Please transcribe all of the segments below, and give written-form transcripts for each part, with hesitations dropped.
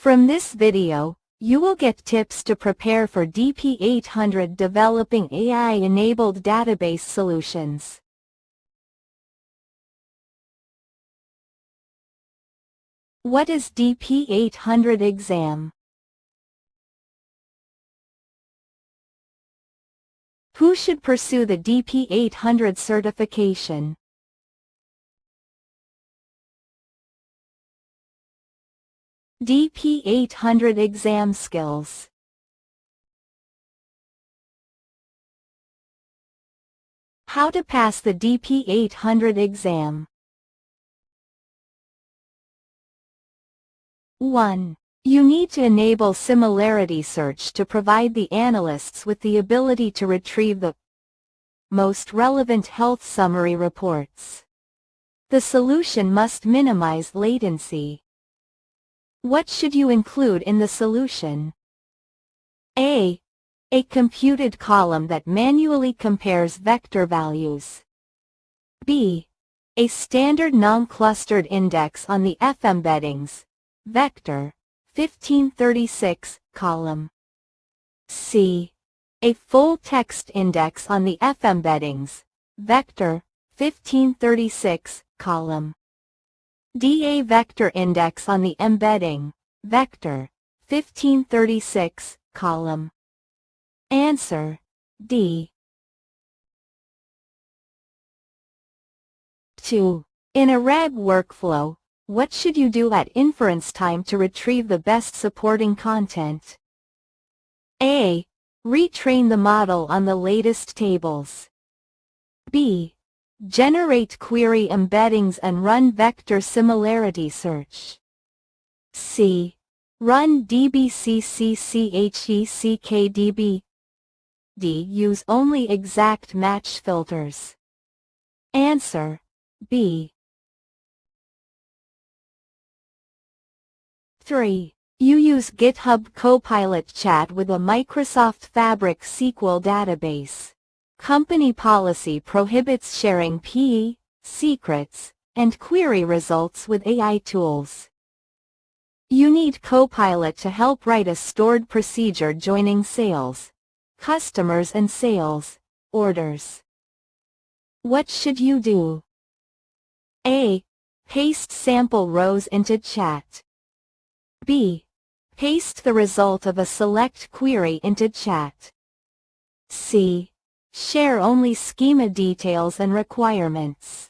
From this video, you will get tips to prepare for DP-800 developing AI-enabled database solutions. What is DP-800 exam? Who should pursue the DP-800 certification? DP-800 exam skills. How to pass the DP-800 exam. 1. You need to enable similarity search to provide the analysts with the ability to retrieve the most relevant health summary reports. The solution must minimize latency. What should you include in the solution? A computed column that manually compares vector values. B. A standard non-clustered index on the F embeddings, vector, 1536, column. C. A full text index on the F embeddings, vector, 1536, column. D. A vector index on the embedding, vector, 1536, column. Answer: D. 2. In a RAG workflow, what should you do at inference time to retrieve the best supporting content? A. Retrain the model on the latest tables. B. Generate query embeddings and run vector similarity search. C. Run dbccheckdb. D. Use only exact match filters. Answer: B. 3. You use GitHub Copilot chat with a Microsoft Fabric SQL database. Company policy prohibits sharing PE, secrets, and query results with AI tools. You need Copilot to help write a stored procedure joining sales, customers and sales orders. What should you do? A. Paste sample rows into chat. B. Paste the result of a select query into chat. C. Share only schema details and requirements.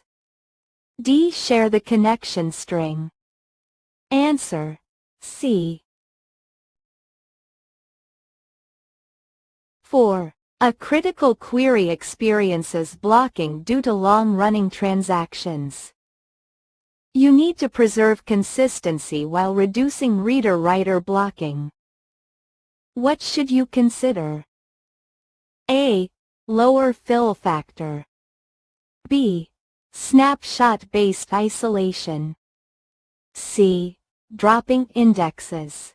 D. Share the connection string. Answer: C. 4. A critical query experiences blocking due to long-running transactions. You need to preserve consistency while reducing reader-writer blocking. What should you consider? A. Lower fill factor. B. Snapshot-based isolation. C. Dropping indexes.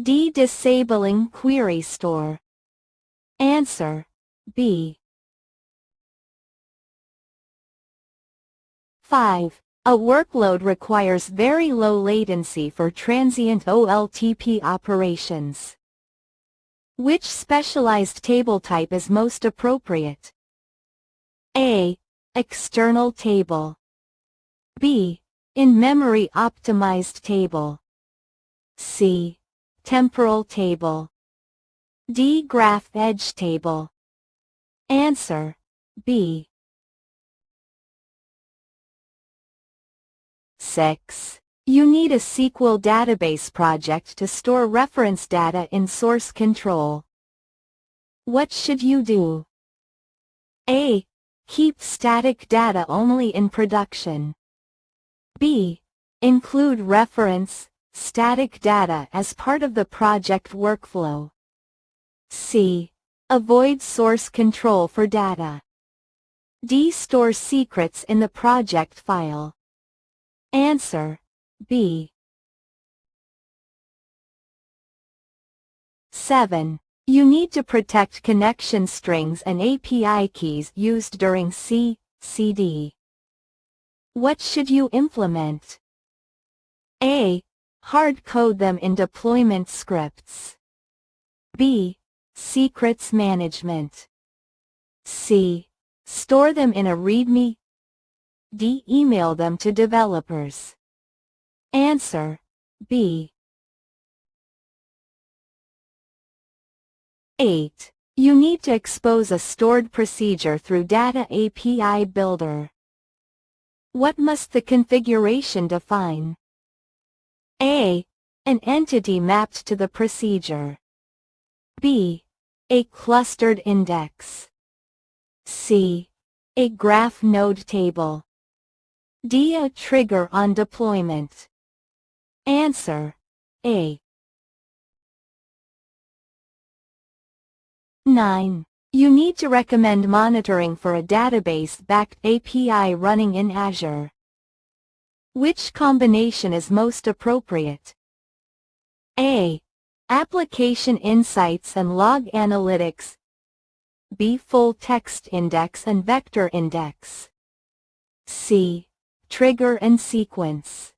D. Disabling query store. Answer: B. 5. A workload requires very low latency for transient OLTP operations. Which specialized table type is most appropriate? A. External table. B. In-memory optimized table. C. Temporal table. D. Graph edge table. Answer: B. 6. You need a SQL database project to store reference data in source control. What should you do? A. Keep static data only in production. B. Include reference, static data as part of the project workflow. C. Avoid source control for data. D. Store secrets in the project file. Answer: B. 7. You need to protect connection strings and API keys used during CD. What should you implement? A. Hard code them in deployment scripts. B. Secrets management. C. Store them in a README. D. Email them to developers. Answer. B. 8. You need to expose a stored procedure through Data API Builder. What must the configuration define? A. An entity mapped to the procedure. B. A clustered index. C. A graph node table. D. A trigger on deployment. Answer. A. 9. You need to recommend monitoring for a database-backed API running in Azure. Which combination is most appropriate? A. Application Insights and Log Analytics. B. Full Text Index and Vector Index. C. Trigger and Sequence.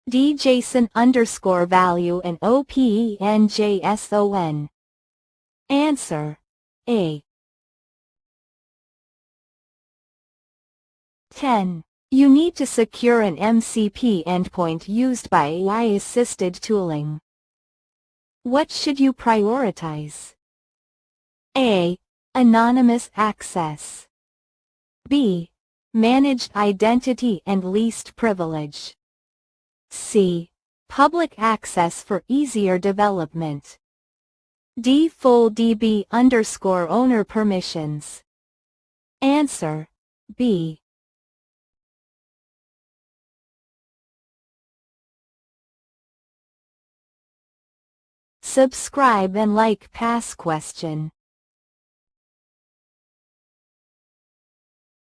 D. JSON_value and OPENJSON. Answer. A. 10. You need to secure an MCP endpoint used by AI-assisted tooling. What should you prioritize? A. Anonymous access. B. Managed identity and least privilege. C. Public access for easier development. D. Full DB_owner permissions. Answer. B. Subscribe and like past question.